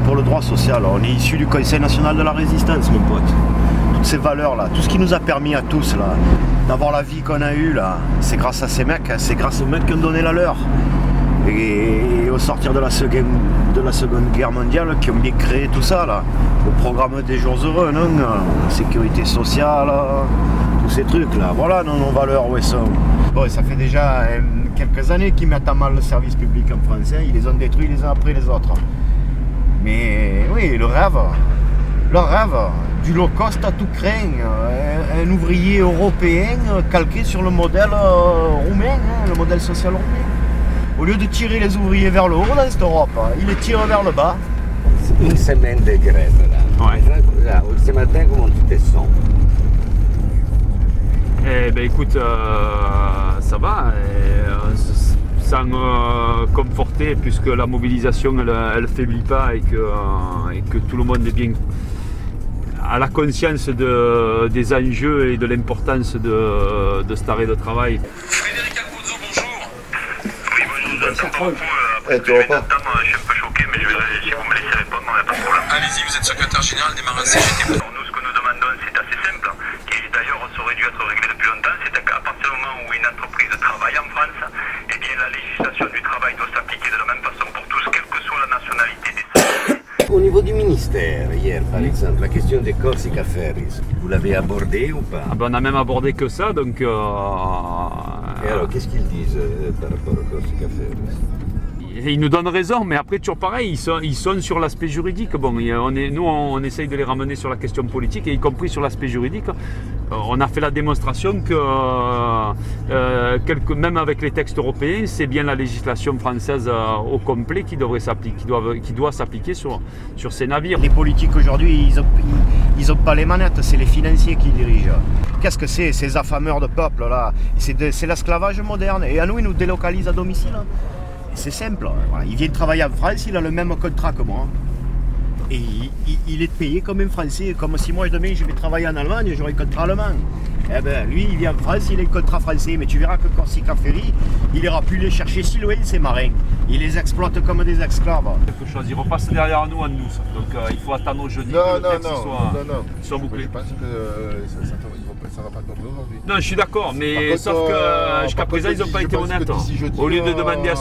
pour le droit social. On est issu du Conseil national de la résistance, mon pote. Toutes ces valeurs-là, tout ce qui nous a permis à tous là, d'avoir la vie qu'on a eue, là, c'est grâce à ces mecs, c'est grâce aux mecs qui ont donné la leur. Et au sortir de la Seconde Guerre mondiale, qui ont bien créé tout ça, là. Le programme des jours heureux, non, la sécurité sociale, tous ces trucs-là. Voilà nos valeurs, où elles sont. Bon, ça fait déjà quelques années qu'ils mettent à mal le service public en France. Ils les ont détruits les uns après les autres. Mais oui, le rêve du low cost à tout craint, un ouvrier européen calqué sur le modèle roumain, le modèle social roumain. Au lieu de tirer les ouvriers vers le haut dans cette Europe, il les tire vers le bas. Une semaine de grève là. Ouais. Là, ce matin, comment tu te sens? Eh ben écoute, ça va. Ça me conforter puisque la mobilisation elle faiblit pas et que tout le monde est bien à la conscience des enjeux et de l'importance de cet arrêt de travail. Frédéric Alfonso, bonjour. Oui, bonjour. Tu vois pas. Je suis un peu choqué, mais si vous me laissez répondre, il n'y a pas de problème. Allez-y, vous êtes secrétaire général des marins CGT. Nous, ce que nous demandons, c'est assez simple, qui d'ailleurs aurait dû être réglé depuis longtemps, c'est qu'à partir du moment où une entreprise travaille en France, eh bien la législation du travail doit s'appliquer de la même façon pour tous, quelle que soit la nationalité des salariés. Au niveau du ministère, hier par exemple, la question des Corsica Ferries, vous l'avez abordée ou pas? Ah ben, on a même abordé que ça, donc. Et alors, qu'est-ce qu'ils disent par rapport aux Corsica Ferries? Ils nous donnent raison, mais après toujours pareil, ils sont sur l'aspect juridique. Bon, nous on essaye de les ramener sur la question politique, et y compris sur l'aspect juridique. On a fait la démonstration que même avec les textes européens, c'est bien la législation française au complet qui doit s'appliquer sur ces navires. Les politiques aujourd'hui, ils ont pas les manettes, c'est les financiers qui dirigent. Qu'est-ce que c'est, ces affameurs de peuple là? C'est l'esclavage moderne, et à nous ils nous délocalisent à domicile. C'est simple, voilà. Il vient travailler en France, il a le même contrat que moi. Et il est payé comme un Français, comme si moi demain je vais travailler en Allemagne, j'aurai un contrat allemand. Eh ben lui il vient en France, il a un contrat français, mais tu verras que Corsica Ferry, il ira plus les chercher si loin ces marins. Il les exploite comme des esclaves. Quelque chose, ils repassent derrière nous en douce, donc il faut attendre jeudi que le texte soit bouclé. Je pense que ça va pas tomber aujourd'hui. Non, je suis d'accord, mais sauf que jusqu'à présent ils n'ont pas été honnêtes. Au lieu de demander à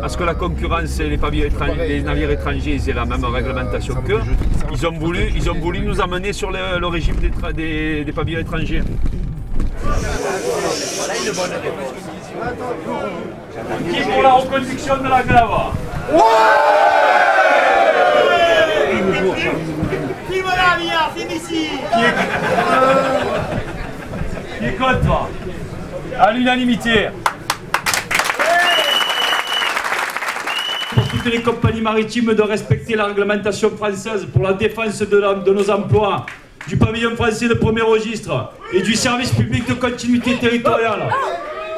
ce que la concurrence et les navires étrangers aient la même réglementation qu'eux, ils ont voulu nous amener sur le régime des pavillons étrangers. Qui pour la reconduction de la grève? Qui est contre? À l'unanimité. Pour toutes les compagnies maritimes de respecter la réglementation française pour la défense de nos emplois, du pavillon français de premier registre et du service public de continuité territoriale.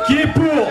Qui est pour?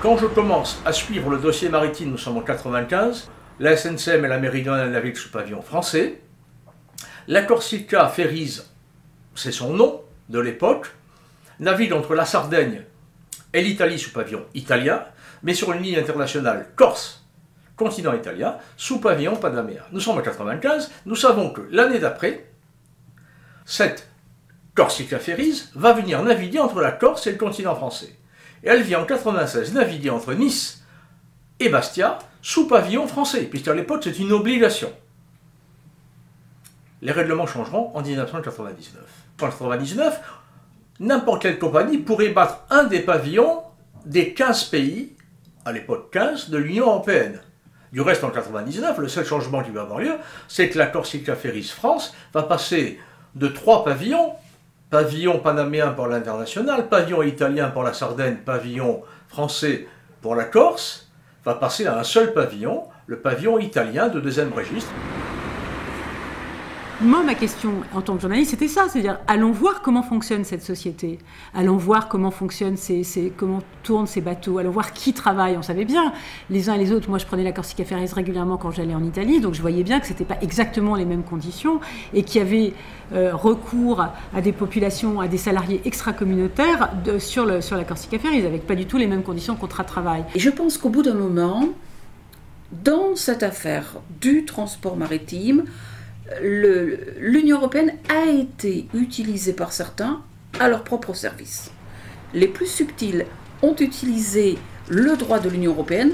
Quand je commence à suivre le dossier maritime, nous sommes en 1995, la SNCM et la Méridionale naviguent sous pavillon français. La Corsica Ferries, c'est son nom de l'époque, navigue entre la Sardaigne et l'Italie sous pavillon italien, mais sur une ligne internationale Corse, continent italien, sous pavillon panaméen. Nous sommes en 1995, nous savons que l'année d'après, cette Corsica Ferries va venir naviguer entre la Corse et le continent français. Et elle vient en 1996 naviguer entre Nice et Bastia, sous pavillon français, puisqu'à l'époque c'est une obligation. Les règlements changeront en 1999. En 1999, n'importe quelle compagnie pourrait battre un des pavillons des 15 pays, à l'époque 15, de l'Union européenne. Du reste, en 1999, le seul changement qui va avoir lieu, c'est que la Corsica Ferries France va passer de 3 pavillons, pavillon panaméen pour l'international, pavillon italien pour la Sardaigne, pavillon français pour la Corse, va passer à un seul pavillon, le pavillon italien de 2e registre. Moi, ma question en tant que journaliste, c'était ça, c'est-à-dire allons voir comment fonctionne cette société, allons voir comment fonctionnent comment tournent ces bateaux, allons voir qui travaille. On savait bien les uns et les autres. Moi, je prenais la Corsica Ferries régulièrement quand j'allais en Italie, donc je voyais bien que c'était pas exactement les mêmes conditions et qu'il y avait recours à des populations, à des salariés extra-communautaires sur la Corsica Ferries, avec pas du tout les mêmes conditions de contrat de travail. Et je pense qu'au bout d'un moment, dans cette affaire du transport maritime, l'Union européenne a été utilisée par certains à leur propre service. Les plus subtils ont utilisé le droit de l'Union européenne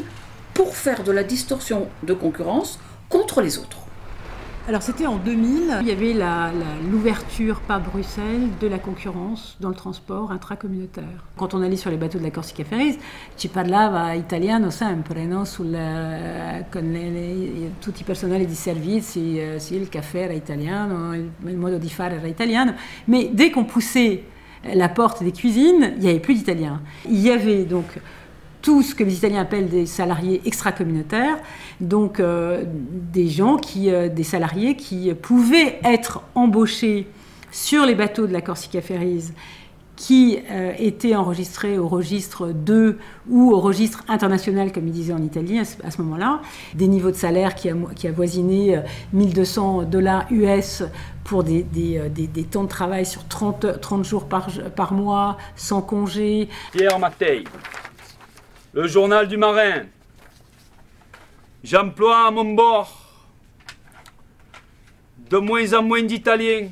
pour faire de la distorsion de concurrence contre les autres. Alors c'était en 2000, il y avait l'ouverture par Bruxelles de la concurrence dans le transport intracommunautaire. Quand on allait sur les bateaux de la Corsica Ferries, ci parlava italiano sempre, no? Con tutti i personali di servizi, sì, il caffè era italiano, il modo di fare era italiano, mais dès qu'on poussait la porte des cuisines, il n'y avait plus d'italien. Il y avait donc tout ce que les Italiens appellent des salariés extra-communautaires, donc des salariés qui pouvaient être embauchés sur les bateaux de la Corsica Ferries qui étaient enregistrés au registre 2 ou au registre international, comme ils disaient en Italie à ce moment-là. Des niveaux de salaire qui avoisinaient $1 200 US pour des temps de travail sur 30 jours par mois, sans congé. Pierre Mattei, le journal du marin. J'emploie à mon bord de moins en moins d'Italiens,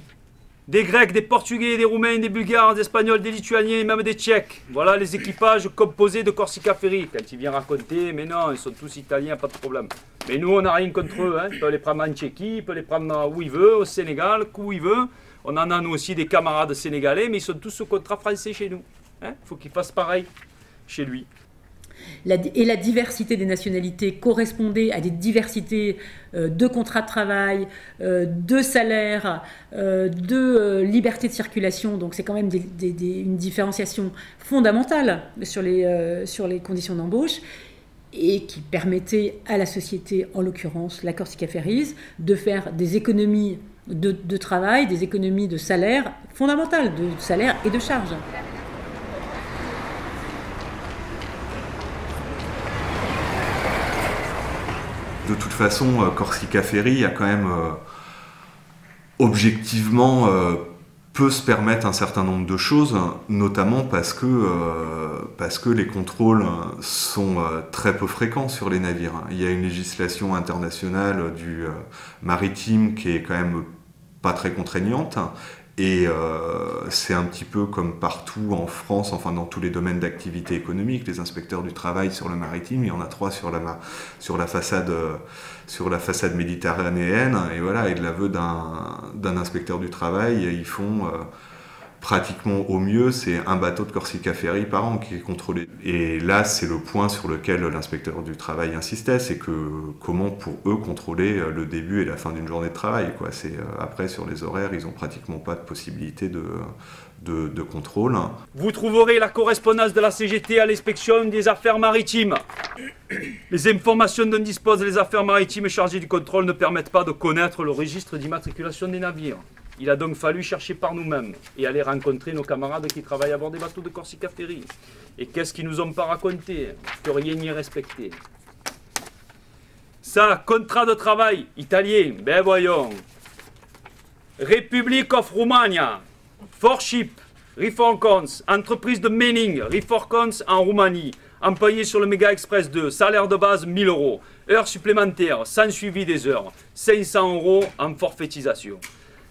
des Grecs, des Portugais, des Roumains, des Bulgares, des Espagnols, des Lituaniens et même des Tchèques. Voilà les équipages composés de Corsica Ferries. Quand il vient raconter, mais non, ils sont tous Italiens, pas de problème. Mais nous, on n'a rien contre eux. Hein. Il peut les prendre en Tchéquie, il peut les prendre où il veut, au Sénégal, où il veut. On en a nous aussi des camarades sénégalais, mais ils sont tous sous contrat français chez nous. Il faut qu'ils fassent pareil chez lui. Et la diversité des nationalités correspondait à des diversités de contrats de travail, de salaires, de liberté de circulation. Donc c'est quand même une différenciation fondamentale sur les conditions d'embauche et qui permettait à la société, en l'occurrence la Corsica Ferries, de faire des économies de travail, des économies de salaire fondamentales, de salaire et de charges. De toute façon, Corsica Ferries a quand même objectivement peut se permettre un certain nombre de choses, notamment parce que les contrôles sont très peu fréquents sur les navires. Il y a une législation internationale du maritime qui est quand même pas très contraignante. Et c'est un petit peu comme partout en France, enfin dans tous les domaines d'activité économique, les inspecteurs du travail sur le maritime, il y en a 3 sur la façade méditerranéenne, et voilà, et de l'aveu d'un inspecteur du travail, ils font pratiquement au mieux, c'est un bateau de Corsica Ferries par an qui est contrôlé. Et là, c'est le point sur lequel l'inspecteur du travail insistait, c'est que comment pour eux contrôler le début et la fin d'une journée de travail, quoi. Après, sur les horaires, ils n'ont pratiquement pas de possibilité de contrôle. Vous trouverez la correspondance de la CGT à l'inspection des affaires maritimes. Les informations dont disposent les affaires maritimes chargées du contrôle ne permettent pas de connaître le registre d'immatriculation des navires. Il a donc fallu chercher par nous-mêmes et aller rencontrer nos camarades qui travaillent à bord des bateaux de Corsica Ferries. Et qu'est-ce qu'ils nous ont pas raconté? Que rien n'y est respecté. Ça, contrat de travail italien, ben voyons. Republic of Romania, Forship, Reforcons, entreprise de mining, Reforcons en Roumanie, employé sur le Mega Express 2, salaire de base 1000 €. Heures supplémentaires, sans suivi des heures, 500 € en forfaitisation.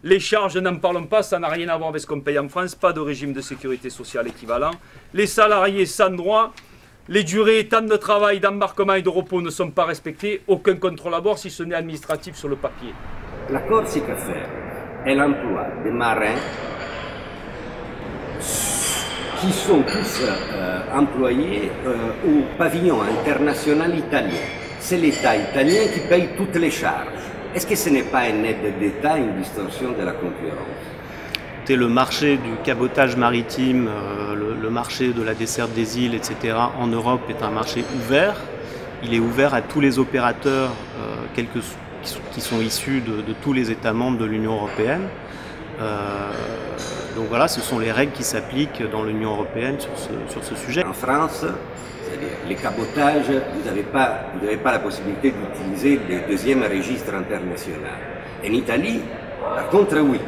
Les charges, n'en parlons pas, ça n'a rien à voir avec ce qu'on paye en France, pas de régime de sécurité sociale équivalent. Les salariés sans droit, les durées, temps de travail, d'embarquement et de repos ne sont pas respectées, aucun contrôle à bord si ce n'est administratif sur le papier. La Corsica Ferries, elle emploie des marins qui sont tous employés au pavillon international italien. C'est l'État italien qui paye toutes les charges. Est-ce que ce n'est pas une aide d'État, une distorsion de la concurrence? Le marché du cabotage maritime, le marché de la desserte des îles, etc. en Europe est un marché ouvert. Il est ouvert à tous les opérateurs qui sont issus de tous les États membres de l'Union européenne. Donc voilà, ce sont les règles qui s'appliquent dans l'Union européenne sur ce sujet. En France, c'est-à-dire les cabotages, vous n'avez pas la possibilité d'utiliser le deuxième registre international. En Italie, par contre, oui.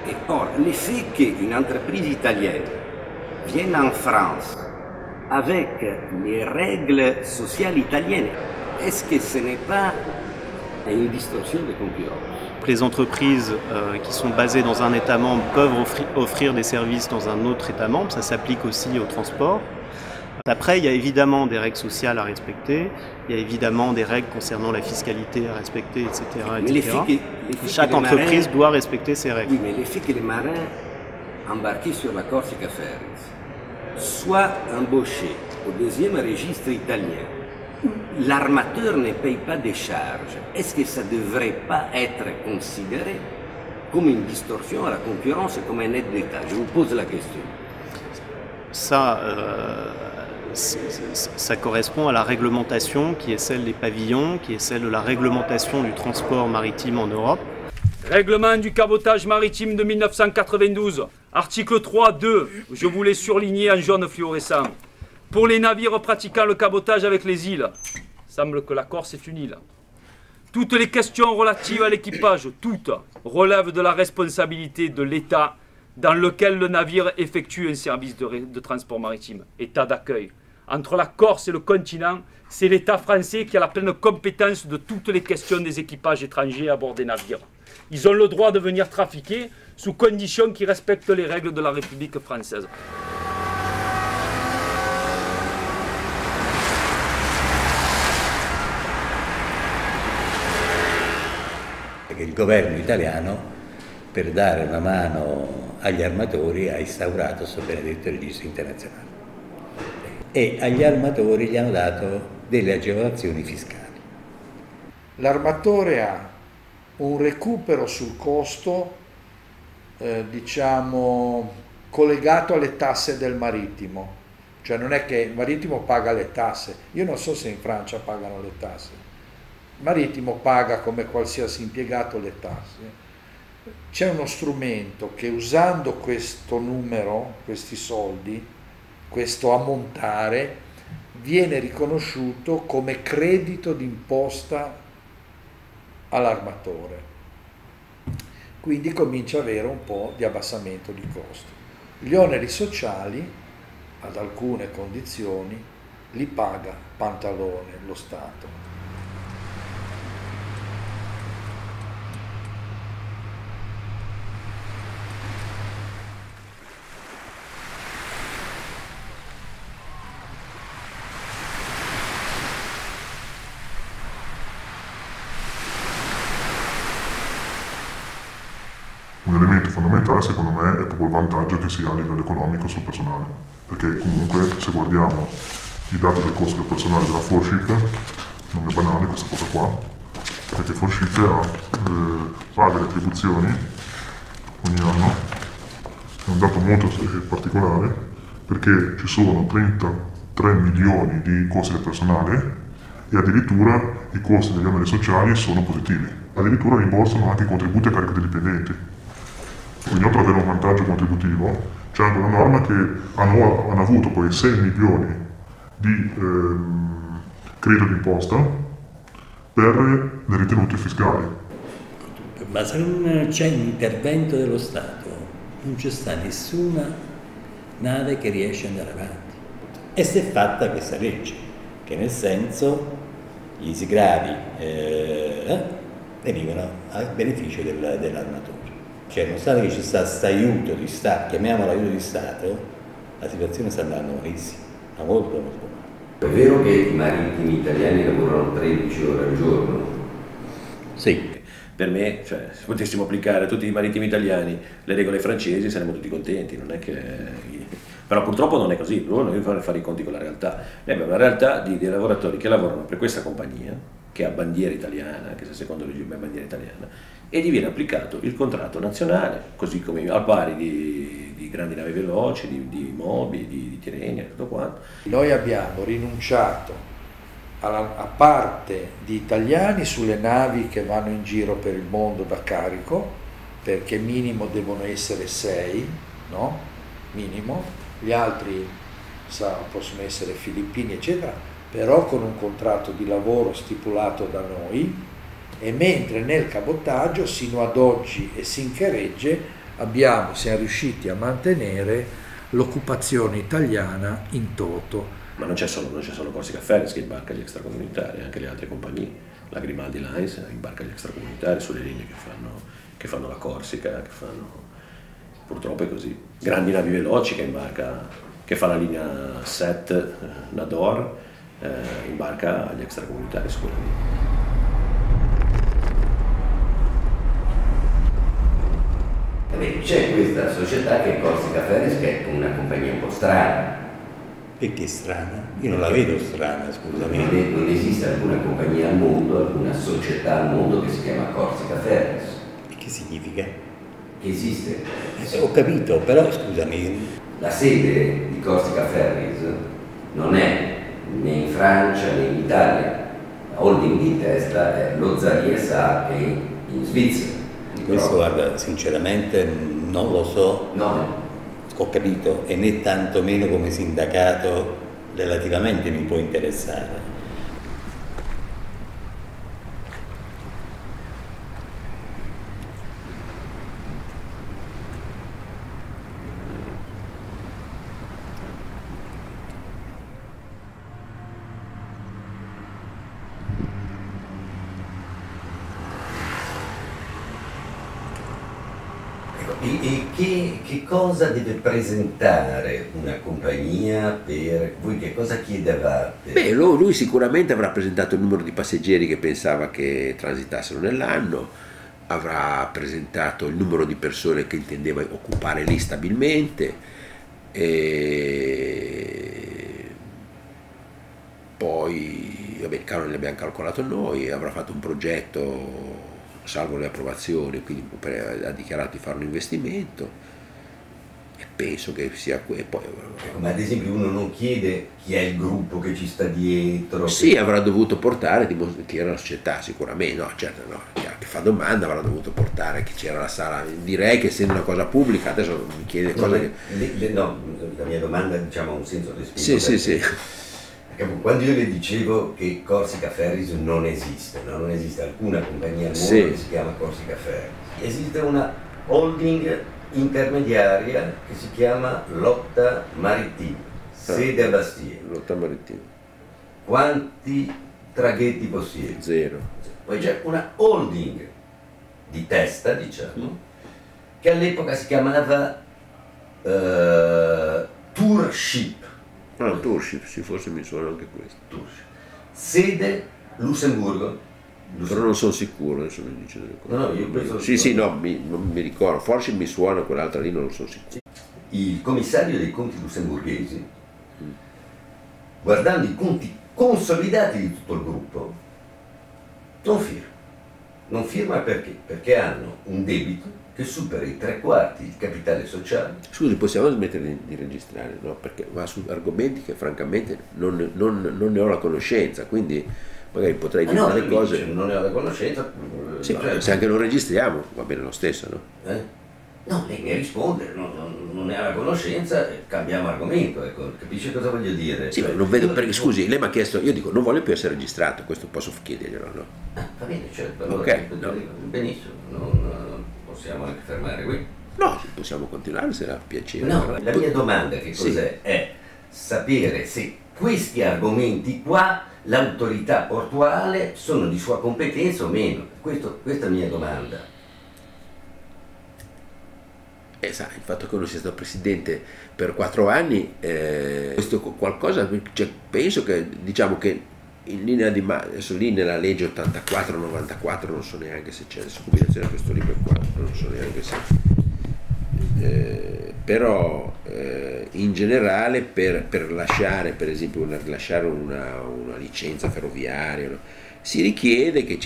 Et or, le fait qu'une entreprise italienne vienne en France avec les règles sociales italiennes, est-ce que ce n'est pas une distorsion de concurrence? Les entreprises qui sont basées dans un État membre peuvent offrir des services dans un autre État membre, ça s'applique aussi au transport. Après, il y a évidemment des règles sociales à respecter, il y a évidemment des règles concernant la fiscalité à respecter, etc. Chaque entreprise doit respecter ces règles. Oui, mais le fait que les marins embarqués sur la Corsica Ferries soient embauchés au deuxième registre italien, l'armateur ne paye pas des charges. Est-ce que ça ne devrait pas être considéré comme une distorsion à la concurrence et comme un aide d'État? Je vous pose la question. Ça correspond à la réglementation qui est celle des pavillons, qui est celle de la réglementation du transport maritime en Europe. Règlement du cabotage maritime de 1992, article 3.2, je vous l'ai surligné en jaune fluorescent. Pour les navires pratiquant le cabotage avec les îles, il semble que la Corse est une île. Toutes les questions relatives à l'équipage, toutes, relèvent de la responsabilité de l'État dans lequel le navire effectue un service de transport maritime, État d'accueil. Entre la Corse et le continent, c'est l'État français qui a la pleine compétence de toutes les questions des équipages étrangers à bord des navires. Ils ont le droit de venir trafiquer sous condition qu'ils respectent les règles de la République française. Il governo italiano, per dare una mano agli armatori, ha instaurato questo benedetto registro internazionale e agli armatori gli hanno dato delle agevolazioni fiscali. L'armatore ha un recupero sul costo, diciamo, collegato alle tasse del marittimo, cioè non è che il marittimo paga le tasse, io non so se in Francia pagano le tasse, il marittimo paga come qualsiasi impiegato le tasse. C'è uno strumento che usando questo numero, questi soldi, questo ammontare, viene riconosciuto come credito d'imposta all'armatore. Quindi comincia a avere un po' di abbassamento di costo. Gli oneri sociali, ad alcune condizioni, li paga Pantalone, lo Stato. Un elemento fondamentale secondo me è proprio il vantaggio che si ha a livello economico sul personale, perché comunque se guardiamo i dati del costo del personale della Forship non è banale questa cosa qua, perché Forship ha delle attribuzioni ogni anno, è un dato molto particolare perché ci sono 33 milioni di costi del personale e addirittura i costi degli oneri sociali sono positivi, addirittura rimborsano anche i contributi a carico dei dipendenti. Quindi oltre ad avere un vantaggio contributivo c'è anche una norma che hanno avuto poi 6 milioni di credito d'imposta per le ritenute fiscali. Ma se non c'è l'intervento dello Stato non c'è sta nessuna nave che riesce ad andare avanti. E si è fatta questa legge, che nel senso gli sgravi venivano a beneficio dell'armatore. Cioè, nonostante che ci sta questo aiuto di Stato, chiamiamolo aiuto di Stato, la situazione sta andando malissimo, ma molto molto male. È vero che i marittimi italiani lavorano 13 ore al giorno? Sì. Per me, cioè, se potessimo applicare a tutti i marittimi italiani le regole francesi saremmo tutti contenti, non è che... Però purtroppo non è così, noi dobbiamo fare i conti con la realtà. Noi abbiamo una realtà di lavoratori che lavorano per questa compagnia, che ha bandiera italiana, anche se secondo il regime è bandiera italiana, e gli viene applicato il contratto nazionale, così come al pari di grandi navi veloci, di Moby, di Tirrenia e tutto quanto. Noi abbiamo rinunciato a parte di italiani sulle navi che vanno in giro per il mondo da carico, perché minimo devono essere 6, no? Minimo, gli altri possono essere filippini eccetera, però con un contratto di lavoro stipulato da noi, e mentre nel cabotaggio sino ad oggi e sin che regge siamo riusciti a mantenere l'occupazione italiana in toto. Ma non c'è solo Corsica Ferries che imbarca gli extracomunitari, anche le altre compagnie, la Grimaldi Lines imbarca gli extracomunitari sulle linee che fanno la Corsica, purtroppo è così. Grandi navi veloci che fa la linea 7 Nador, imbarca gli extracomunitari su quella linea. C'è questa società che è Corsica Ferries, che è una compagnia un po' strana. Perché strana? Io non la vedo strana, scusami. Non esiste alcuna compagnia al mondo, alcuna società al mondo che si chiama Corsica Ferries. E che significa? Che esiste. Ho capito, però scusami. La sede di Corsica Ferries non è né in Francia né in Italia. La holding di testa è l'Ozzari SA che è in Svizzera. Questo, guarda, sinceramente non lo so. No. Ho capito, e né tantomeno come sindacato relativamente mi può interessare. E che cosa deve presentare una compagnia per voi? Che cosa chiedevate? Beh, lui sicuramente avrà presentato il numero di passeggeri che pensava che transitassero nell'anno, avrà presentato il numero di persone che intendeva occupare lì stabilmente, e poi vabbè, il canone l'abbiamo calcolato noi, avrà fatto un progetto salvo le approvazioni, quindi ha dichiarato di fare un investimento, e penso che sia poi... Ma ad esempio uno non chiede chi è il gruppo che ci sta dietro? Sì, avrà dovuto portare chi era la società, sicuramente, no, certo no, che fa domanda avrà dovuto portare chi c'era la sala, direi che essendo una cosa pubblica, adesso mi chiede cose che... No, la mia domanda diciamo ha un senso respiro. Sì. Quando io le dicevo che Corsica Ferries non esiste, no? Non esiste alcuna compagnia al mondo che si chiama Corsica Ferries, esiste una holding intermediaria che si chiama Lotta Marittima, sede a Bastia. Lotta Marittima. Quanti traghetti possiede? 0. Poi c'è una holding di testa, diciamo, che all'epoca si chiamava Tourship. No, Tourship, sì, forse mi suona anche questo. Tourship. Sede Lussemburgo. Però non sono sicuro, adesso mi dice delle cose. No, io penso sì, non mi ricordo, forse mi suona quell'altra lì, non sono sicuro. Il commissario dei conti lussemburghesi, guardando i conti consolidati di tutto il gruppo, non firma perché? Perché hanno un debito che supera i 3/4 il capitale sociale. Scusi, possiamo smettere di registrare, no? Perché va su argomenti che francamente non ne ho la conoscenza, quindi magari potrei dire delle cose. Non ne ho la conoscenza. Sì, ma se anche non registriamo va bene lo stesso, no? No, lei mi risponde, non ne ha la conoscenza, cambiamo argomento, ecco, capisce cosa voglio dire? Sì, ma non vedo perché, scusi, lei mi ha chiesto, io dico non voglio più essere registrato, questo posso chiederglielo, no? Va bene, certo, allora, okay, no. Benissimo, non possiamo anche fermare qui. No, possiamo continuare se ha piacere. No, però... la mia domanda che cos'è? È sapere se questi argomenti qua l'autorità portuale sono di sua competenza o meno? Questa è la mia domanda. Sa, il fatto che uno sia stato presidente per 4 anni, questo qualcosa, cioè, penso che, diciamo che in linea di adesso lì nella legge 84-94 non so neanche se c'è, adesso combinazione a questo libro qua, non so neanche se, però in generale per lasciare, per esempio, rilasciare una licenza ferroviaria, no? Si richiede che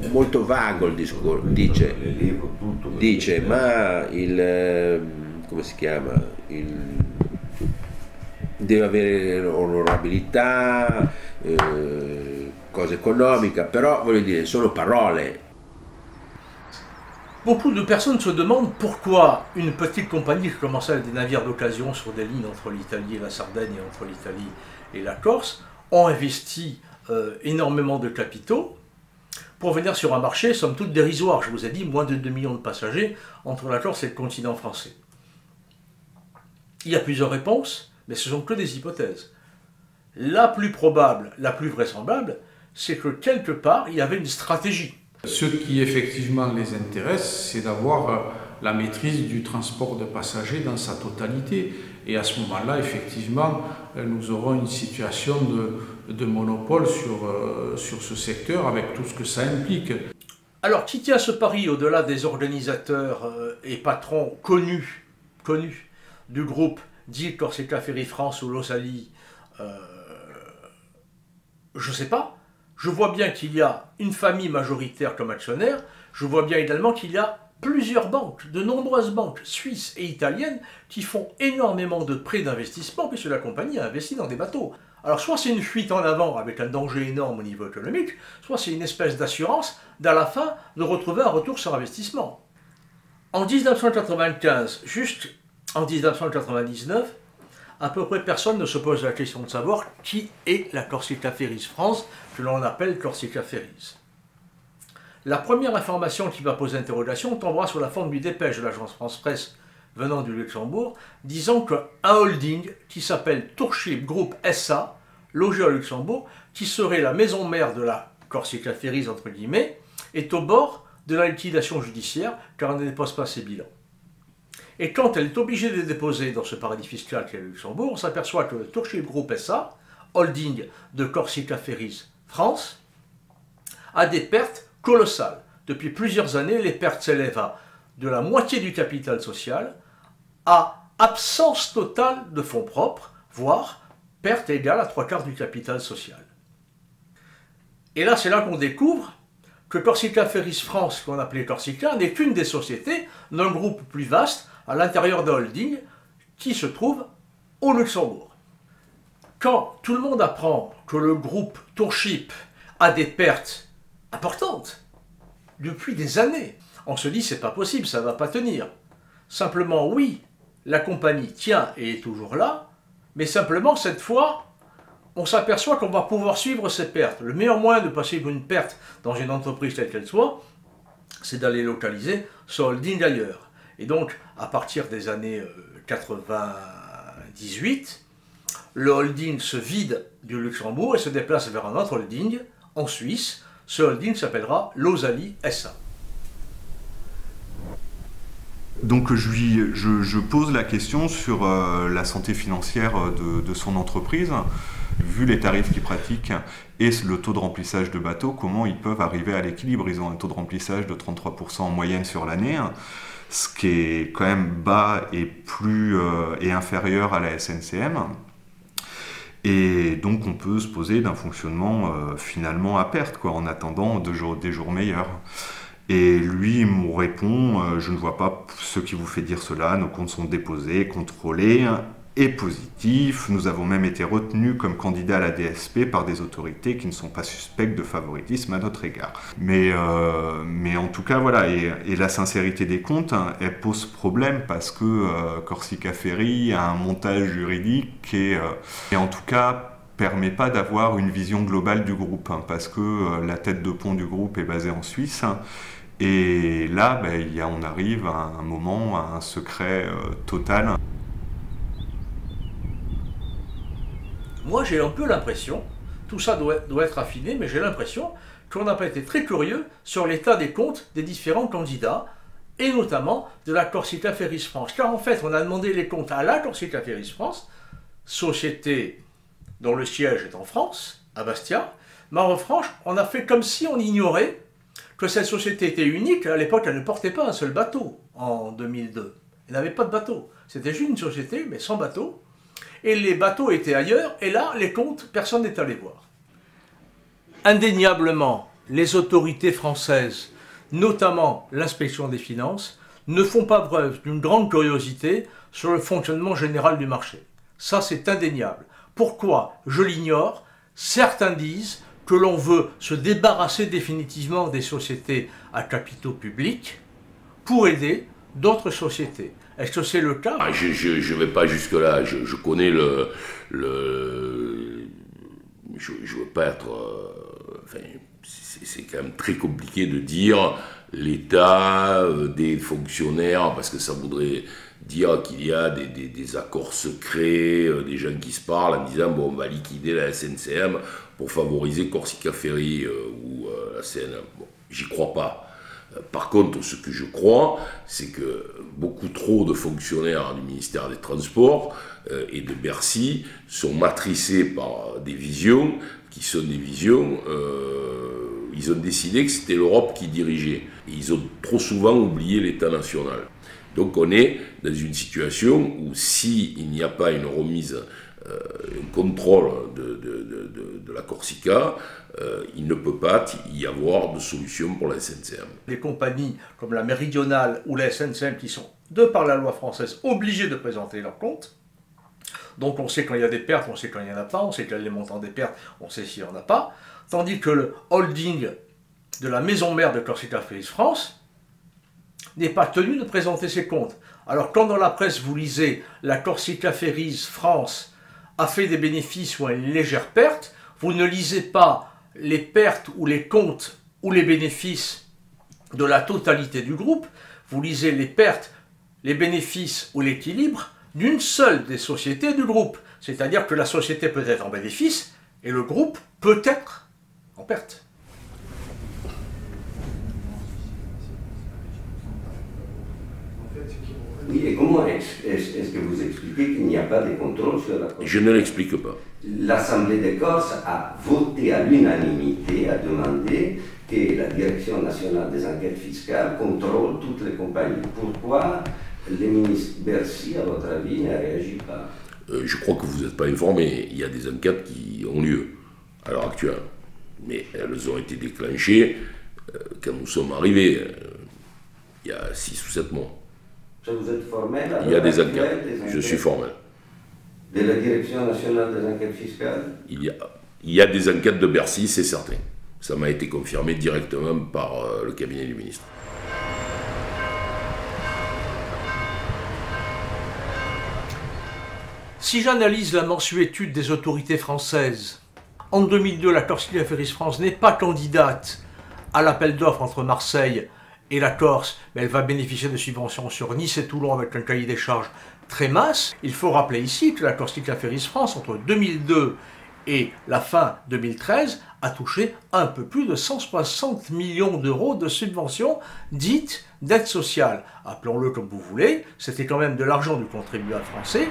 molto vago il discorso, dice ma come si chiama, deve avere onorabilità, cosa economica, però voglio dire, sono parole. Beaucoup de personnes se demandent pourquoi une petite compagnie qui commençait avec des navires d'occasion sur des lignes entre l'Italie et la Sardaigne et entre l'Italie et la Corse ont investi énormément de capitaux pour venir sur un marché, somme toute dérisoire. Je vous ai dit, moins de 2 millions de passagers entre la Corse et le continent français. Il y a plusieurs réponses, mais ce sont que des hypothèses. La plus probable, la plus vraisemblable, c'est que quelque part, il y avait une stratégie. Ce qui effectivement les intéresse, c'est d'avoir la maîtrise du transport de passagers dans sa totalité. Et à ce moment-là, effectivement, nous aurons une situation de monopole sur ce secteur avec tout ce que ça implique. Alors, qui tient ce pari au-delà des organisateurs et patrons connus du groupe dit Corsica Ferry France ou Losali? Je ne sais pas. Je vois bien qu'il y a une famille majoritaire comme actionnaire. Je vois bien également qu'il y a plusieurs banques, de nombreuses banques suisses et italiennes qui font énormément de prêts d'investissement puisque la compagnie a investi dans des bateaux. Alors soit c'est une fuite en avant avec un danger énorme au niveau économique, soit c'est une espèce d'assurance d'à la fin de retrouver un retour sur investissement. En 1995, juste en 1999, à peu près personne ne se pose la question de savoir qui est la Corsica Ferries France, que l'on appelle Corsica Ferries. La première information qui va poser interrogation tombera sous la forme d'une dépêche de l'agence France Presse venant du Luxembourg, disant qu'un holding qui s'appelle Tourship Group SA, logé au Luxembourg, qui serait la maison mère de la Corsica Ferries, entre guillemets, est au bord de la liquidation judiciaire car elle ne dépose pas ses bilans. Et quand elle est obligée de les déposer dans ce paradis fiscal qu'est le Luxembourg, on s'aperçoit que le Tourship Group SA, holding de Corsica Ferries France, a des pertes colossales. Depuis plusieurs années, les pertes s'élèvent à de la moitié du capital social à absence totale de fonds propres, voire perte égale à 3/4 du capital social. Et là, c'est là qu'on découvre que Corsica Ferries France, qu'on appelait Corsica, n'est qu'une des sociétés d'un groupe plus vaste à l'intérieur d'un holding qui se trouve au Luxembourg. Quand tout le monde apprend que le groupe Tourship a des pertes importantes depuis des années, on se dit c'est pas possible, ça va pas tenir. Simplement oui, la compagnie tient et est toujours là, mais simplement cette fois, on s'aperçoit qu'on va pouvoir suivre ces pertes. Le meilleur moyen de passer une perte dans une entreprise telle qu'elle soit, c'est d'aller localiser ce holding ailleurs. Et donc, à partir des années 98, le holding se vide du Luxembourg et se déplace vers un autre holding en Suisse. Ce holding s'appellera Losali SA. Donc je pose la question sur la santé financière de son entreprise. Vu les tarifs qu'ils pratiquent et le taux de remplissage de bateaux, comment ils peuvent arriver à l'équilibre? Ils ont un taux de remplissage de 33% en moyenne sur l'année, ce qui est quand même bas et inférieur à la SNCM. Et donc on peut se poser d'un fonctionnement finalement à perte, quoi, en attendant des jours meilleurs. Et lui il me répond, je ne vois pas ce qui vous fait dire cela, nos comptes sont déposés, contrôlés et positifs. Nous avons même été retenus comme candidats à la DSP par des autorités qui ne sont pas suspectes de favoritisme à notre égard. Mais en tout cas, voilà, et la sincérité des comptes, elle pose problème parce que Corsica Ferry a un montage juridique et en tout cas permet pas d'avoir une vision globale du groupe, parce que la tête de pont du groupe est basée en Suisse. Et là, on arrive à un moment, à un secret total. Moi, j'ai un peu l'impression Tout ça doit être affiné, mais j'ai l'impression qu'on n'a pas été très curieux sur l'état des comptes des différents candidats, et notamment de la Corsica Ferries France. Car en fait, on a demandé les comptes à la Corsica Ferries France, société dont le siège est en France, à Bastia, mais en revanche, on a fait comme si on ignorait que cette société était unique. À l'époque, elle ne portait pas un seul bateau en 2002. Elle n'avait pas de bateau. C'était juste une société, mais sans bateau. Et les bateaux étaient ailleurs, et là, les comptes, personne n'est allé voir. Indéniablement, les autorités françaises, notamment l'inspection des finances, ne font pas preuve d'une grande curiosité sur le fonctionnement général du marché. Ça, c'est indéniable. Pourquoi? Je l'ignore. Certains disent que l'on veut se débarrasser définitivement des sociétés à capitaux publics pour aider d'autres sociétés. Est-ce que c'est le cas? Je ne vais pas jusque-là. Je connais je ne veux pas être... c'est quand même très compliqué de dire l'état des fonctionnaires, parce que ça voudrait dire qu'il y a des accords secrets, des gens qui se parlent en disant bon, on va liquider la SNCM pour favoriser Corsica Ferry ou la CN. Bon, j'y crois pas. Par contre, ce que je crois, c'est que beaucoup trop de fonctionnaires du ministère des Transports et de Bercy sont matricés par des visions qui sont des visions... ils ont décidé que c'était l'Europe qui dirigeait. Et ils ont trop souvent oublié l'État national. Donc on est dans une situation où s'il n'y a pas une remise, un contrôle de la Corsica, il ne peut pas y avoir de solution pour la SNCM. Les compagnies comme la Méridionale ou la SNCM qui sont, de par la loi française, obligées de présenter leurs comptes. Donc on sait quand il y a des pertes, on sait quand il n'y en a pas, on sait quel est le montant des pertes, on sait s'il n'y en a pas. Tandis que le holding de la maison mère de Corsica Ferries France n'est pas tenu de présenter ses comptes. Alors quand dans la presse vous lisez « La Corsica Ferries France a fait des bénéfices ou a une légère perte », vous ne lisez pas les pertes ou les comptes ou les bénéfices de la totalité du groupe, vous lisez les pertes, les bénéfices ou l'équilibre d'une seule des sociétés du groupe. C'est-à-dire que la société peut être en bénéfice et le groupe peut être en perte. Oui, et comment est-ce que vous expliquez qu'il n'y a pas de contrôle sur la Corse? Je ne l'explique pas. L'Assemblée de Corse a voté à l'unanimité, a demandé que la Direction nationale des enquêtes fiscales contrôle toutes les compagnies. Pourquoi le ministre Bercy, à votre avis, ne réagit pas? Je crois que vous n'êtes pas informé. Il y a des enquêtes qui ont lieu à l'heure actuelle. Mais elles ont été déclenchées quand nous sommes arrivés, il y a 6 ou 7 mois. Ça, vous êtes formel? Il y a des enquêtes. Je suis formel. De la Direction nationale des enquêtes fiscales? Il y a des enquêtes de Bercy, c'est certain. Ça m'a été confirmé directement par le cabinet du ministre. Si j'analyse la mensuétude des autorités françaises, en 2002, la Corsica Ferries France n'est pas candidate à l'appel d'offres entre Marseille et la Corse, mais elle va bénéficier de subventions sur Nice et Toulon avec un cahier des charges très mince. Il faut rappeler ici que la Corsica Ferries France, entre 2002 et la fin 2013, a touché un peu plus de 160 millions d'euros de subventions dites d'aide sociale. Appelons-le comme vous voulez, c'était quand même de l'argent du contribuable français.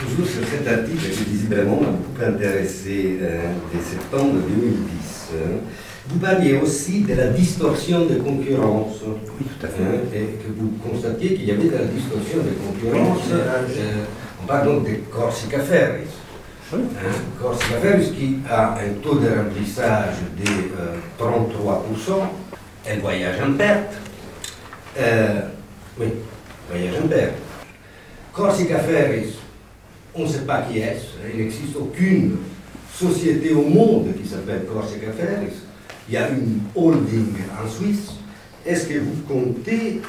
Toujours sur cet article qui visiblement m'a beaucoup intéressé de septembre 2010. Vous parliez aussi de la distorsion de concurrence. Oui, tout à fait. Et que vous constatiez qu'il y avait de la distorsion de concurrence. On parle donc de Corsica Ferries. Corsica Ferries qui a un taux de remplissage de 33%, elle voyage en perte. Oui, voyage en perte. Corsica Ferries, on ne sait pas qui est, il n'existe aucune société au monde qui s'appelle Corsica Ferries. Il y a une holding en Suisse. Est-ce que vous comptez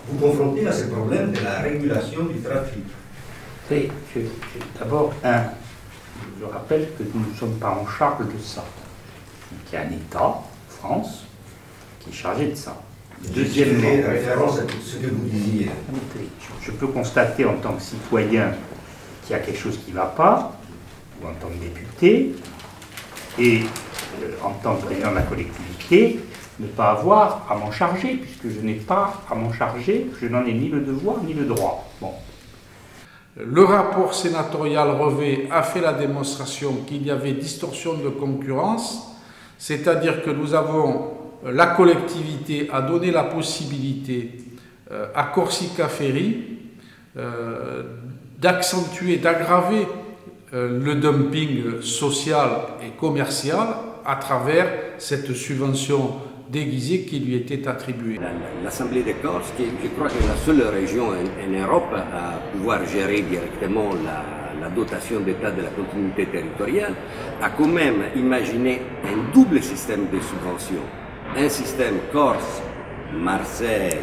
vous confronter à ce problème de la régulation du trafic? Oui, d'abord, je rappelle que nous ne sommes pas en charge de ça. Il y a un État, France, qui est chargé de ça. Deuxièmement, référence à ce que vous disiez. Je peux constater en tant que citoyen qu'il y a quelque chose qui ne va pas, ou en tant que député, et en tant que président de la collectivité, ne pas avoir à m'en charger, puisque je n'ai pas à m'en charger, je n'en ai ni le devoir ni le droit. Bon. Le rapport sénatorial Revet a fait la démonstration qu'il y avait distorsion de concurrence, c'est-à-dire que nous avons, la collectivité a donné la possibilité à Corsica Ferries d'accentuer, d'aggraver le dumping social et commercial à travers cette subvention déguisée qui lui était attribuée. L'Assemblée de Corse, qui je crois que est la seule région en Europe à pouvoir gérer directement la dotation d'État de la continuité territoriale, a quand même imaginé un double système de subventions. Un système Corse, Marseille,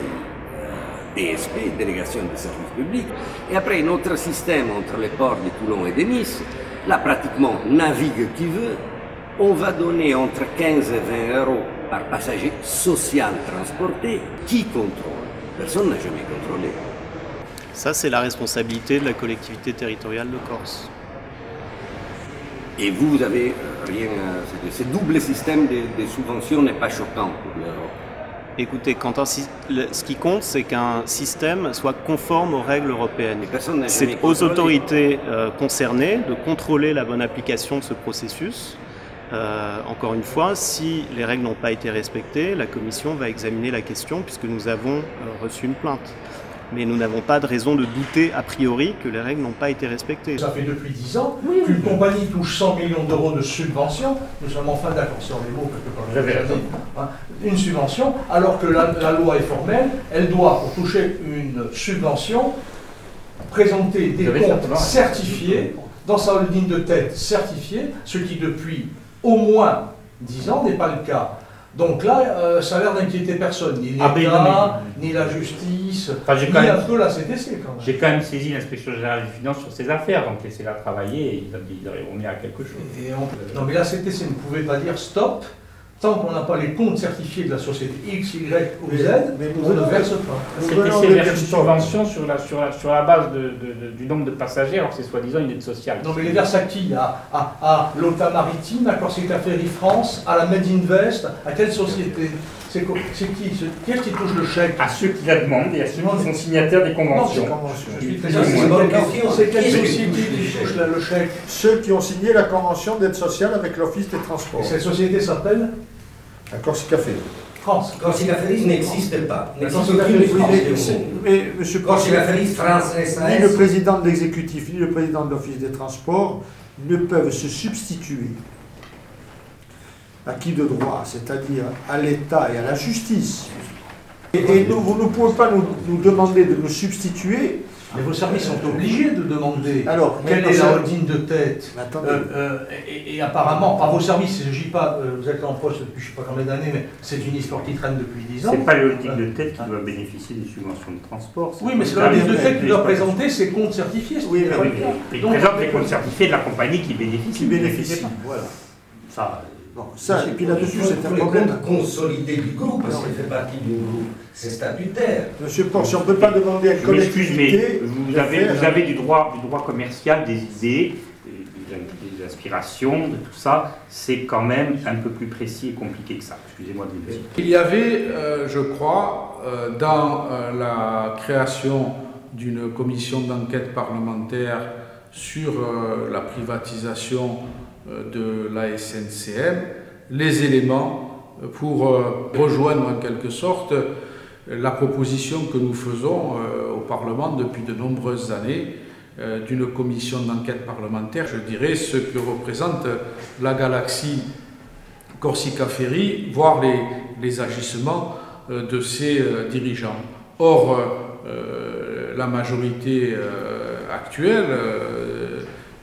DSP, Délégation des services publics, et après un autre système entre les ports de Toulon et de Nice. Là, pratiquement, navigue qui veut. On va donner entre 15 et 20 euros par passager social transporté. Qui contrôle? Personne n'a jamais contrôlé. Ça, c'est la responsabilité de la collectivité territoriale de Corse. Et vous avez rien... Ce double système de subventions n'est pas choquant pour l'Europe. Écoutez, ce qui compte, c'est qu'un système soit conforme aux règles européennes. C'est aux autorités concernées de contrôler la bonne application de ce processus. Encore une fois, si les règles n'ont pas été respectées, la Commission va examiner la question puisque nous avons reçu une plainte. Mais nous n'avons pas de raison de douter a priori que les règles n'ont pas été respectées. Ça fait depuis 10 ans qu'une compagnie touche 100 millions d'euros de subvention, nous sommes enfin d'accord sur les mots, quelque part, une subvention, alors que la loi est formelle, elle doit, pour toucher une subvention, présenter des comptes certifiés, dans sa holding de tête certifiée, ce qui depuis au moins 10 ans n'est pas le cas. Donc là, ça a l'air d'inquiéter personne, ni l'État, ni la justice, ni un peu la CTC. J'ai quand même saisi l'inspection générale des finances sur ces affaires, donc laissez-la travailler et ils arriveront bien à quelque chose. Non mais la CTC ne pouvait pas dire stop, tant qu'on n'a pas les comptes certifiés de la société X, Y ou Z, on ne verse pas. La CTC verse une subvention sur la base du nombre de passagers, alors c'est soi-disant une aide sociale. Non mais les verse à qui? À l'OTA Maritime, à Corsica Ferries France, à la Made Invest, à quelle société? C'est qui? Qui est-ce qui touche le chèque? À ceux qui la demandent et à ceux qui sont signataires des conventions. C'est quelle société qui touche le chèque? Ceux qui ont signé la convention d'aide sociale avec l'Office des Transports. Et cette société s'appelle? La Corsica Ferries. France. Corsica Ferries n'existe pas. Mais M. Corsica Ferries France SAS. Ni le président de l'exécutif, ni le président de l'Office des Transports ne peuvent se substituer à qui de droit, c'est-à-dire à l'État et à la justice. Et vous ne pouvez pas nous demander de nous substituer. Mais vos services sont obligés de demander quelle est la holding de tête. Et apparemment, par vos services, il ne s'agit pas, vous êtes en poste depuis je ne sais pas combien d'années, mais c'est une histoire qui traîne depuis 10 ans. Ce n'est pas le holding de tête qui doit bénéficier des subventions de transport. Oui, mais c'est le holding de tête qui doit présenter ses comptes certifiés. Oui, mais il présente les comptes certifiés de la compagnie qui bénéficie. Qui bénéficie, voilà. Ça, bon, ça, et puis là-dessus, c'est un problème consolidé du groupe, parce qu'il fait partie du groupe. C'est statutaire. Monsieur Porche, on ne peut pas demander à une collectivité... Vous avez du droit commercial, des idées, des aspirations, de tout ça. C'est quand même un peu plus précis et compliqué que ça. Excusez-moi de vous le dire. Il y avait, je crois, dans la création d'une commission d'enquête parlementaire sur la privatisation de la SNCM, les éléments pour rejoindre en quelque sorte la proposition que nous faisons au Parlement depuis de nombreuses années d'une commission d'enquête parlementaire, je dirais, ce que représente la galaxie Corsica Ferry, voire les agissements de ses dirigeants. Or, la majorité actuelle,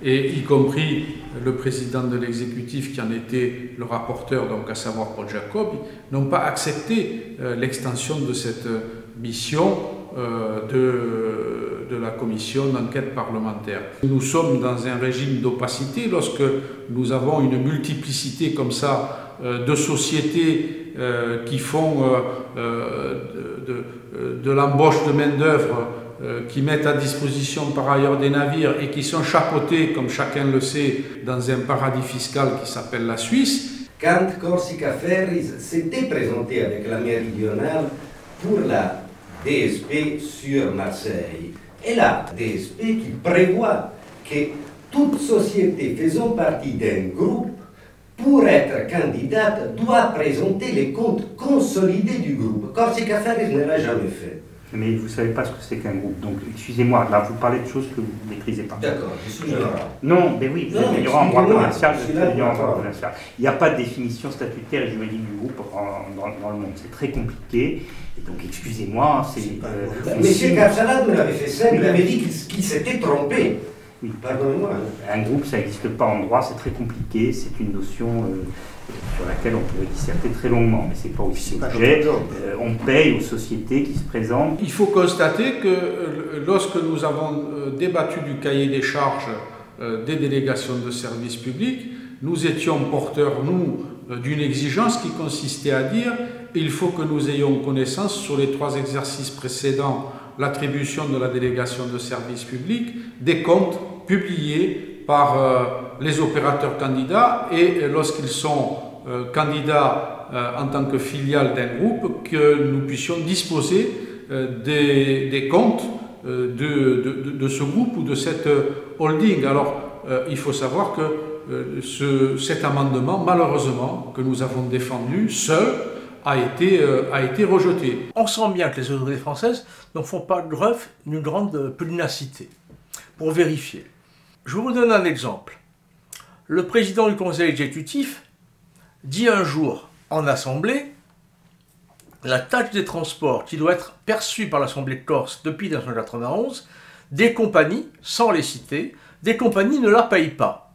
et y compris le président de l'exécutif qui en était le rapporteur, donc à savoir Paul Jacob, n'ont pas accepté l'extension de cette mission de la commission d'enquête parlementaire. Nous sommes dans un régime d'opacité lorsque nous avons une multiplicité comme ça de sociétés qui font de l'embauche de main-d'œuvre, qui mettent à disposition par ailleurs des navires et qui sont chapeautés, comme chacun le sait, dans un paradis fiscal qui s'appelle la Suisse. Quand Corsica Ferries s'était présenté avec la méridionale pour la DSP sur Marseille, et la DSP qui prévoit que toute société faisant partie d'un groupe, pour être candidate, doit présenter les comptes consolidés du groupe. Corsica Ferries ne l'a jamais fait. Mais vous ne savez pas ce que c'est qu'un groupe. Donc, excusez-moi, là, vous parlez de choses que vous ne maîtrisez pas. D'accord, je suis ignorant. Non, mais oui, vous êtes ignorant en droit commercial, Il n'y a pas de définition statutaire et juridique du groupe dans le monde. C'est très compliqué. Et donc, excusez-moi, c'est... Monsieur Capsalat me l'avait fait simple, il avait dit qu'il s'était trompé. Oui, pardonnez-moi. Un groupe, ça n'existe pas en droit, c'est très compliqué. C'est une notion... sur laquelle on pourrait disserter très longuement, mais ce n'est pas aussi l'objet. On paye aux sociétés qui se présentent. Il faut constater que lorsque nous avons débattu du cahier des charges des délégations de services publics, nous étions porteurs, nous, d'une exigence qui consistait à dire il faut que nous ayons connaissance sur les 3 exercices précédents l'attribution de la délégation de services publics des comptes publiés par les opérateurs candidats et lorsqu'ils sont candidats en tant que filiale d'un groupe, que nous puissions disposer des comptes de ce groupe ou de cette holding. Alors, il faut savoir que cet amendement, malheureusement, que nous avons défendu seul, a été rejeté. On sent bien que les autorités françaises n'en font pas preuve d'une grande pugnacité pour vérifier. Je vous donne un exemple. Le président du conseil exécutif dit un jour en assemblée la taxe des transports qui doit être perçue par l'Assemblée de Corse depuis 1991, des compagnies, sans les citer, des compagnies ne la payent pas.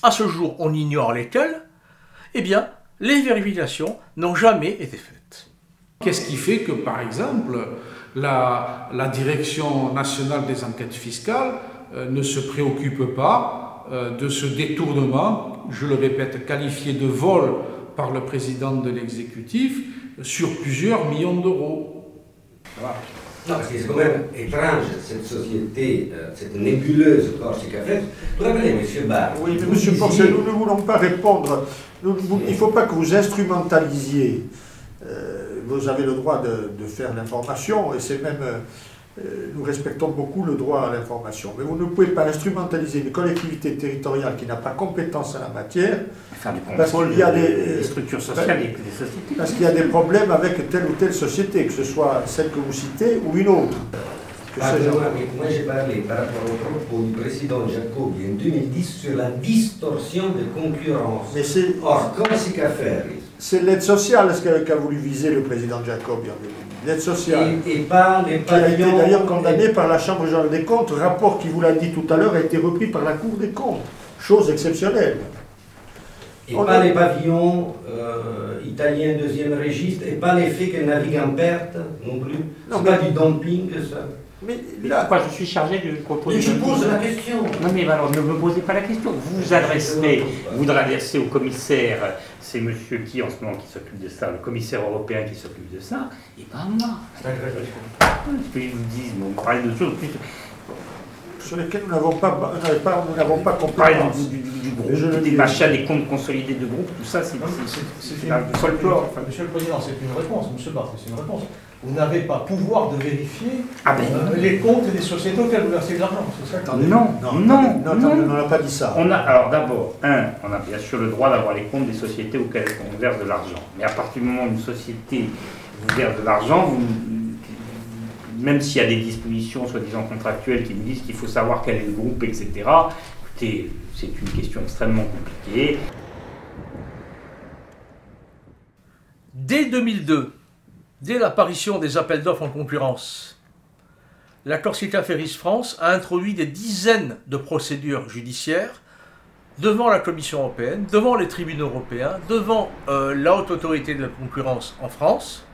À ce jour, on ignore lesquelles. Eh bien, les vérifications n'ont jamais été faites. Qu'est-ce qui fait que, par exemple, la Direction nationale des enquêtes fiscales ne se préoccupe pas de ce détournement, je le répète, qualifié de vol par le président de l'exécutif, sur plusieurs millions d'euros. Voilà. Non, parce que c'est quand même étrange, cette société, cette nébuleuse Corsica Ferries. Vous rappelez, M. Barre? Oui, mais M. Porcel, nous ne voulons pas répondre. Il ne faut pas que vous instrumentalisiez. Vous avez le droit de faire l'information, et c'est même... nous respectons beaucoup le droit à l'information. Mais vous ne pouvez pas instrumentaliser une collectivité territoriale qui n'a pas compétence en la matière, parce qu'il y a des structures sociales et des sociétés. Parce qu'il y a des problèmes avec telle ou telle société, que ce soit celle que vous citez ou une autre. Moi j'ai parlé par rapport au propos du président Jacobi en 2010 sur la distorsion de concurrence. Or, Corsica Ferries. C'est l'aide sociale qu'a voulu viser le président Jacobi en 2010. L'aide sociale. Et pas les qui a été d'ailleurs condamné par la Chambre générale des comptes. Rapport qui, vous l'a dit tout à l'heure, a été repris par la Cour des comptes. Chose exceptionnelle. Et pas les pavillons italiens deuxième registre, et pas les faits qu'elles naviguent en perte non plus. C'est pas du dumping, ça. Mais là, pourquoi je suis chargé de proposer... Mais je pose la question. Non mais alors ne me posez pas la question. Vous vous adressez au commissaire, c'est monsieur qui en ce moment qui s'occupe de ça, le commissaire européen qui s'occupe de ça, et pas moi. Ce qu'ils vous disent, vous parlez de choses plus... Sur lesquelles nous n'avons pas compétence. Du groupe, des machins, des comptes consolidés de groupe, tout ça, c'est un folklore. Monsieur le Président, c'est une réponse, monsieur Barthes, c'est une réponse. Vous n'avez pas pouvoir de vérifier les comptes des sociétés auxquelles vous versez de l'argent, c'est ça? Non, on n'a pas dit ça. Alors d'abord, on a bien sûr le droit d'avoir les comptes des sociétés auxquelles on verse de l'argent. Mais à partir du moment où une société vous verse de l'argent, même s'il y a des dispositions soi-disant contractuelles qui nous disent qu'il faut savoir quel est le groupe, etc., écoutez, c'est une question extrêmement compliquée. Dès 2002, dès l'apparition des appels d'offres en concurrence, la Corsica Ferries France a introduit des dizaines de procédures judiciaires devant la Commission européenne, devant les tribunaux européens, devant la Haute Autorité de la concurrence en France,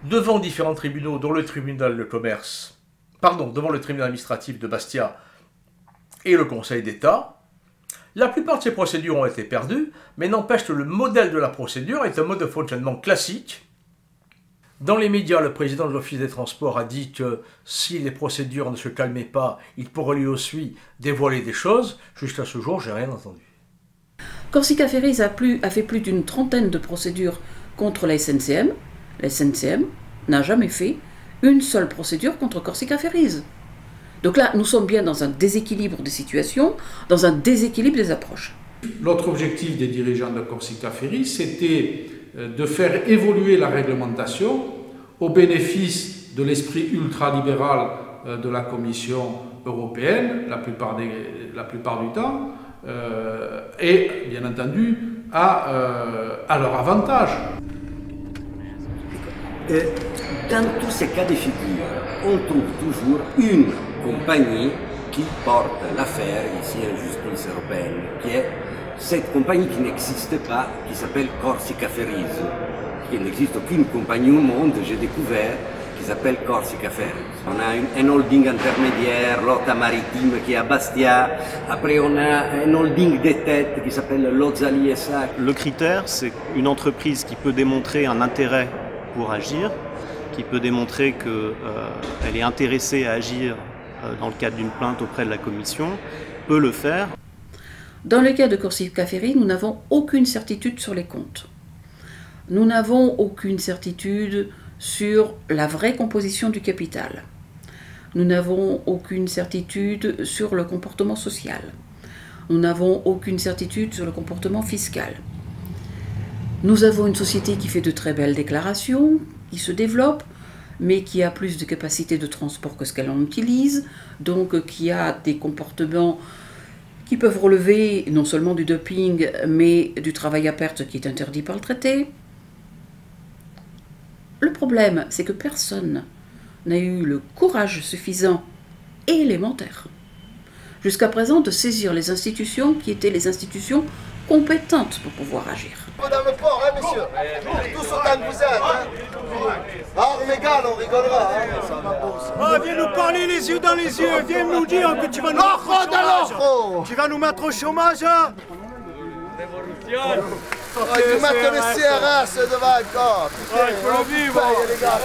devant différents tribunaux, dont le tribunal de commerce, devant le tribunal administratif de Bastia et le Conseil d'État. La plupart de ces procédures ont été perdues, mais n'empêche que le modèle de la procédure est un mode de fonctionnement classique. Dans les médias, le président de l'Office des Transports a dit que si les procédures ne se calmaient pas, il pourrait lui aussi dévoiler des choses. Jusqu'à ce jour, j'ai rien entendu. Corsica Ferries a fait plus d'une trentaine de procédures contre la SNCM. La SNCM n'a jamais fait une seule procédure contre Corsica Ferries. Donc là, nous sommes bien dans un déséquilibre des situations, dans un déséquilibre des approches. L'autre objectif des dirigeants de Corsica Ferries, c'était de faire évoluer la réglementation au bénéfice de l'esprit ultralibéral de la Commission européenne, la plupart du temps, et bien entendu à leur avantage. Dans tous ces cas de figure, on trouve toujours une compagnie qui porte l'affaire ici en justice européenne, qui est cette compagnie qui n'existe pas, qui s'appelle Corsica Ferries. Il n'existe aucune compagnie au monde, j'ai découvert, qui s'appelle Corsica Ferries. On a un holding intermédiaire, l'Orta Maritime, qui est à Bastia. Après, on a un holding des têtes qui s'appelle Lozali SA. Le critère, c'est une entreprise qui peut démontrer un intérêt pour agir, qui peut démontrer qu'elle est intéressée à agir dans le cadre d'une plainte auprès de la Commission, peut le faire. Dans le cas de Corsica Ferries, nous n'avons aucune certitude sur les comptes. Nous n'avons aucune certitude sur la vraie composition du capital. Nous n'avons aucune certitude sur le comportement social. Nous n'avons aucune certitude sur le comportement fiscal. Nous avons une société qui fait de très belles déclarations, qui se développe, mais qui a plus de capacité de transport que ce qu'elle en utilise, donc qui a des comportements qui peuvent relever non seulement du doping, mais du travail à perte qui est interdit par le traité. Le problème, c'est que personne n'a eu le courage suffisant et élémentaire, jusqu'à présent, de saisir les institutions qui étaient les institutions compétentes pour pouvoir agir. Dans le port, hein, messieurs. Tous autant que vous êtes. Hein. Armes égales, on rigolera. Hein. Viens nous parler les yeux dans les yeux. Viens nous dire que tu vas nous mettre au chômage. Tu vas nous mettre au chômage. Ils mettent le CRS devant encore. Il faut le vivre. Les gars,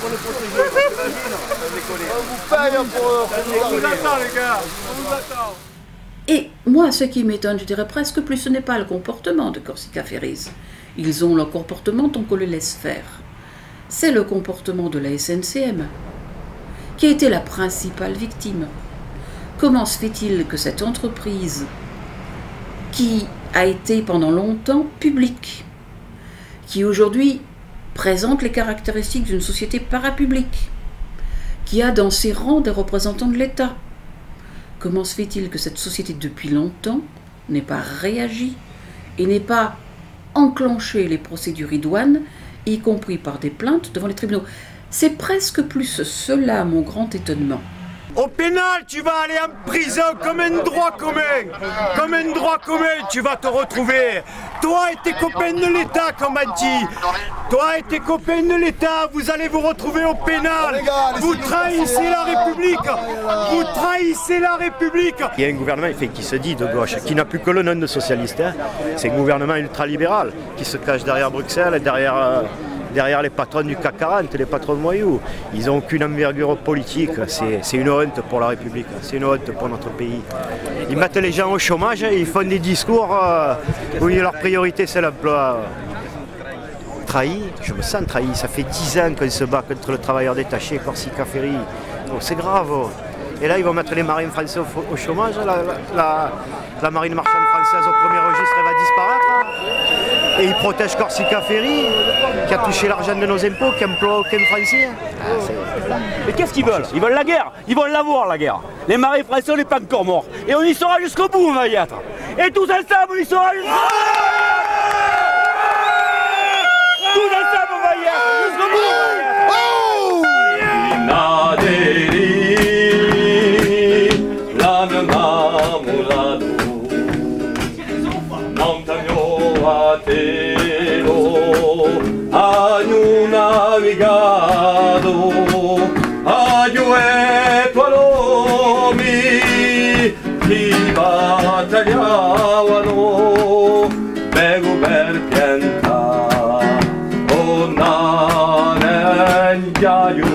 pour le protéger. On vous paye pour on vous attend, les gars. On vous attend. Et moi, ce qui m'étonne, je dirais presque plus, ce n'est pas le comportement de Corsica Ferries. Ils ont leur comportement tant qu'on le laisse faire. C'est le comportement de la SNCM, qui a été la principale victime. Comment se fait-il que cette entreprise, qui a été pendant longtemps publique, qui aujourd'hui présente les caractéristiques d'une société parapublique, qui a dans ses rangs des représentants de l'État, comment se fait-il que cette société, depuis longtemps, n'ait pas réagi et n'ait pas enclenché les procédures idoines, y compris par des plaintes devant les tribunaux? C'est presque plus cela mon grand étonnement. Au pénal, tu vas aller en prison comme un droit commun. Comme un droit commun, tu vas te retrouver. Toi et tes copains de l'État, comme on dit. Toi et tes copains de l'État, vous allez vous retrouver au pénal. Vous trahissez la République. Vous trahissez la République. Il y a un gouvernement qui se dit de gauche, qui n'a plus que le nom de socialiste. Hein. C'est un gouvernement ultralibéral qui se cache derrière Bruxelles et derrière les patrons du CAC 40, les patrons de Moyou. Ils n'ont aucune envergure politique. C'est une honte pour la République, c'est une honte pour notre pays. Ils mettent les gens au chômage et ils font des discours où leur priorité c'est l'emploi. Trahi, je me sens trahi. Ça fait 10 ans qu'on se bat contre le travailleur détaché, Corsica Ferries. Oh, c'est grave. Et là, ils vont mettre les marins français au chômage. La marine marchande française au premier registre, elle va disparaître. Et ils protègent Corsica Ferry, qui a touché l'argent de nos impôts, qui emploie aucun Français. Mais qu'est-ce qu'ils veulent? Ils veulent la guerre. Ils veulent l'avoir, la guerre. Les marais français, on n'est pas encore morts. Et on y sera jusqu'au bout, on va y être. Et tous ensemble, on y sera jusqu'au bout. Tous ensemble, on va y être. Jusqu'au bout, on va y être. Hanno navigato, agli e palomi che battagliavano per piantare, oh, nel ghiaio.